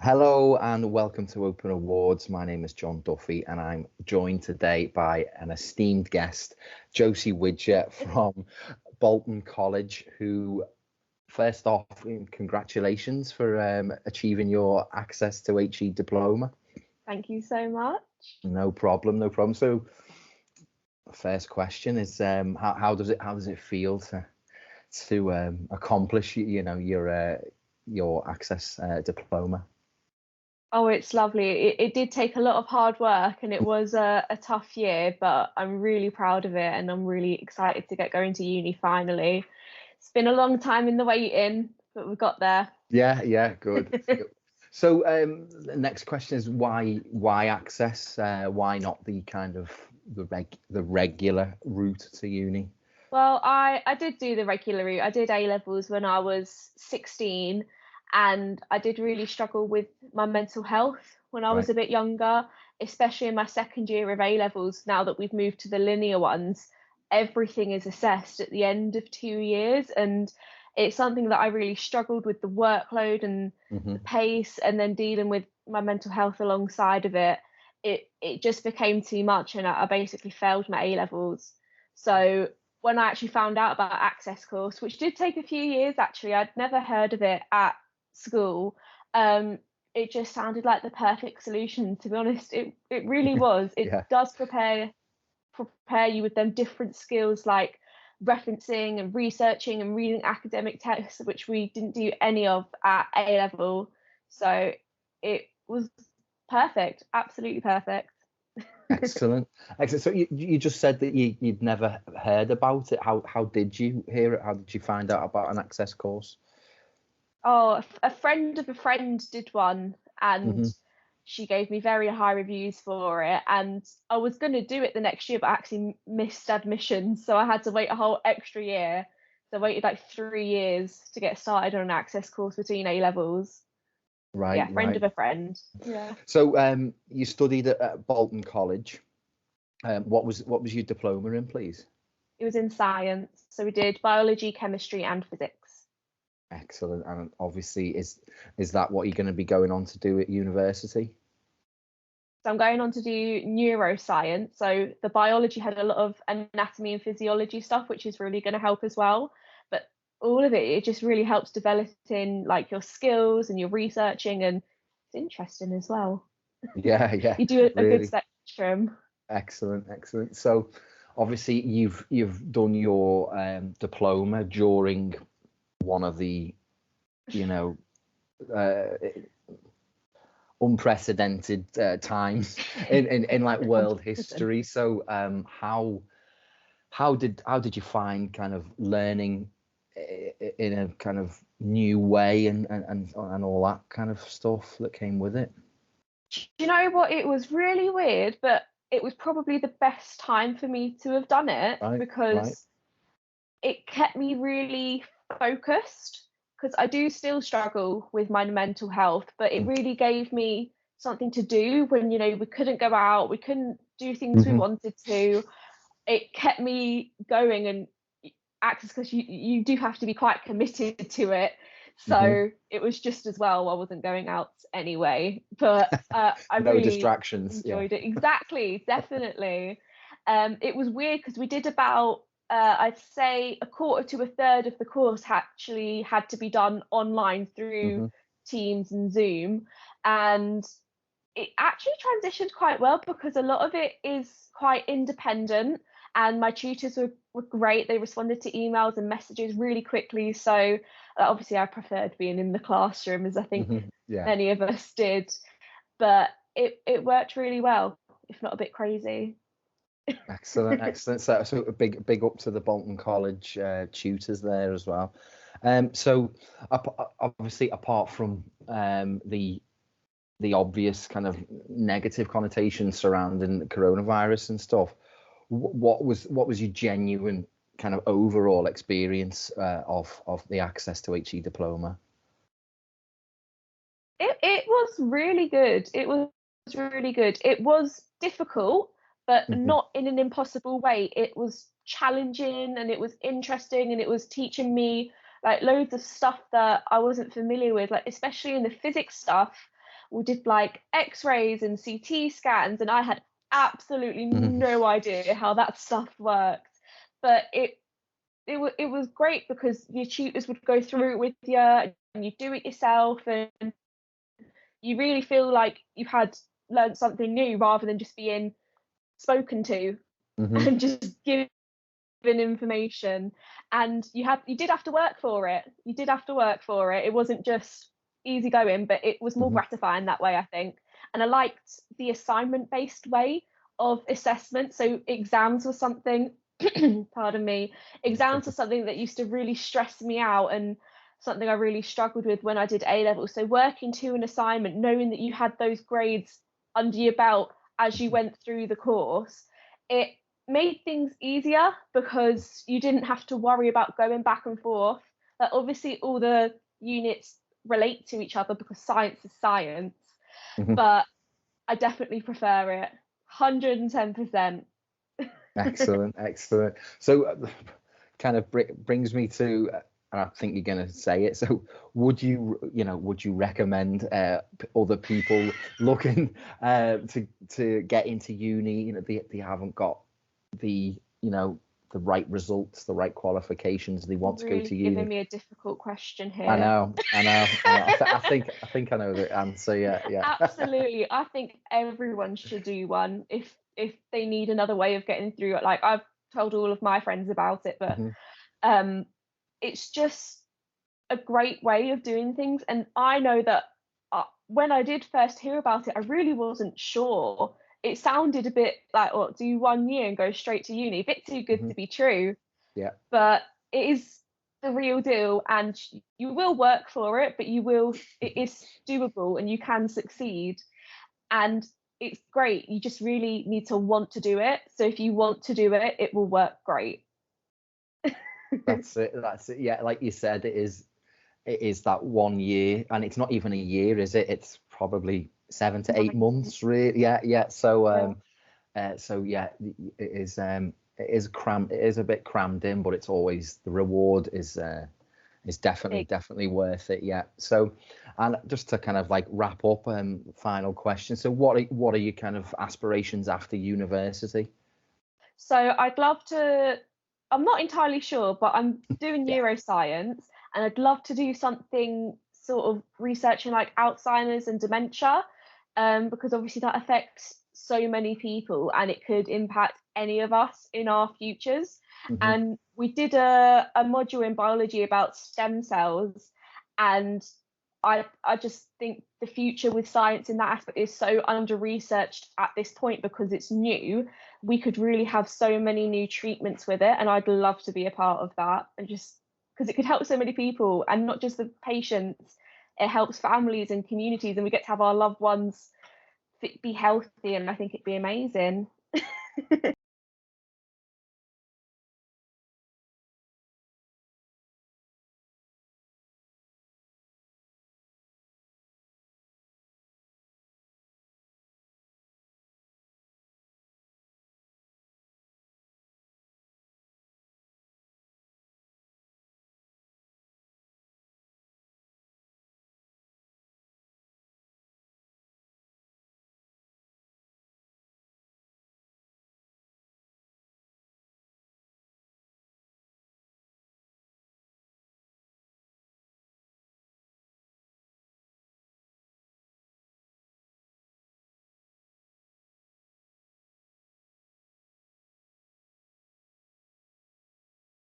Hello and welcome to Open Awards. My name is John Duffy and I'm joined today by an esteemed guest, Josie Widger from Bolton College, who, first off, congratulations for achieving your access to HE diploma. Thank you so much. No problem, no problem. So, first question is, how does it feel to accomplish your access diploma? Oh, it's lovely. It did take a lot of hard work and it was a tough year, but I'm really proud of it and I'm really excited to get going to uni finally. It's been a long time in the waiting, but we got there. Yeah, good. So the next question is why access? Why not the kind of the regular route to uni? Well, I did do the regular route. I did A levels when I was 16, and I did really struggle with my mental health when I was Right. a bit younger, especially in my second year of A levels. Now that we've moved to the linear ones, everything is assessed at the end of 2 years, and it's something that I really struggled with, the workload and the Hmm. pace, and then dealing with my mental health alongside of it. It just became too much, and I basically failed my A levels. So when I actually found out about Access course, which did take a few years actually, I'd never heard of it at school. Um, it just sounded like the perfect solution. To be honest, it really was. It Yeah. does prepare you with them different skills like referencing and researching and reading academic texts, which we didn't do any of at A level. So it was perfect, absolutely perfect. Excellent. Excellent. So you just said that you'd never heard about it. How did you hear it? How did you find out about an access course? Oh, a friend of a friend did one, and Hmm. she gave me very high reviews for it. And I was going to do it the next year, but I actually missed admission, so I had to wait a whole extra year. So I waited like 3 years to get started on an access course between A levels. Right, Yeah, friend right. of a friend. Yeah, So you studied at Bolton College. What was your diploma in, please? it was in science, so we did biology, chemistry, and physics. Excellent. And obviously, is that what you're going to be going on to do at university? So I'm going on to do neuroscience. So the biology had a lot of anatomy and physiology stuff, which is really going to help as well. But all of it just really helps develop in like your skills and your researching, and it's interesting as well. Yeah, yeah, You do a good really. spectrum. Excellent, excellent. So obviously you've done your diploma during one of the, you know, uh, unprecedented times in like world 100%. history. So how did you find kind of learning in a kind of new way and all that kind of stuff that came with it? Do you know what? It was really weird, but it was probably the best time for me to have done it Right, right. because it kept me really focused, because I do still struggle with my mental health, but it really gave me something to do when, we couldn't go out, we couldn't do things we Mm-hmm. wanted to. It kept me going, and access, because you do have to be quite committed to it. Hmm. So it was just as well I wasn't going out anyway, but I No really distractions. Yeah. enjoyed it. Exactly, definitely. It was weird because we did about I'd say a quarter to a third of the course actually had to be done online through Hmm. Teams and Zoom, and it actually transitioned quite well because a lot of it is quite independent, and my tutors were great. They responded to emails and messages really quickly. So obviously I preferred being in the classroom, as I think Hmm. Yeah. many of us did, but it worked really well, if not a bit crazy. Excellent, excellent. So a big up to the Bolton College tutors there as well. So obviously apart from the obvious kind of negative connotations surrounding the coronavirus and stuff, what was your genuine kind of overall experience of the access to HE diploma? It was really good. It was really good. It was difficult, but Hmm. not in an impossible way. It was challenging and it was interesting, and it was teaching me like loads of stuff that I wasn't familiar with, like especially in the physics stuff. we did like x-rays and CT scans, and I had absolutely Mhm. no idea how that stuff worked. But it was great because your tutors would go through it with you and you do it yourself, and you really feel like you had learned something new rather than just being spoken to Mhm. and just given information. And you did have to work for it. You did have to work for it. It wasn't just easy going, but it was more Mhm. gratifying that way, I think. And I liked the assignment based way of assessment. So exams were something, pardon me, exams were something that used to really stress me out, and something I really struggled with when I did A level. So working to an assignment, knowing that you had those grades under your belt as you went through the course, it made things easier because you didn't have to worry about going back and forth. Like obviously all the units relate to each other because science is science, Mhm. but I definitely prefer it. 110%. Excellent, excellent. So, kind of brings me to, and I think you're going to say it. So, would you recommend other people looking to get into uni? You know, they haven't got the the right results, the right qualifications. They want to go to Really giving uni. me a difficult question I here. know, I know, I know. I think I know the answer. Yeah, yeah. Absolutely. I think everyone should do one if they need another way of getting through it. Like I've told all of my friends about it, but Mhm. um it's just a great way of doing things. And I know that when I did first hear about it, I really wasn't sure. It sounded a bit like, oh, do 1 year and go straight to uni, a bit too good Mhm. to be true. Yeah. But it is the real deal, and you will work for it, but it is doable and you can succeed. And it's great. You just really need to want to do it. So if you want to do it, it will work great. That's it. That's it. Yeah, like you said, it is. It is that 1 year, and it's not even a year, is it? It's probably 7 to 8 months, really. Yeah, yeah. So, Yeah. so yeah, it is. It is crammed. It is a bit crammed in, but it's always the reward is definitely Big. definitely worth it. Yeah. So, and just to kind of like wrap up, final question. So, what are your kind of aspirations after university? So I'd love to, I'm not entirely sure, but I'm doing Yeah. neuroscience, and I'd love to do something sort of researching like Alzheimer's and dementia, because obviously that affects so many people and it could impact any of us in our futures. Hmm. And we did a module in biology about stem cells, and I just think the future with science in that aspect is so under researched at this point because it's new. We could really have so many new treatments with it, and I'd love to be a part of that, and just because it could help so many people and not just the patients. It helps families and communities, and we get to have our loved ones be healthy, and I think it'd be amazing.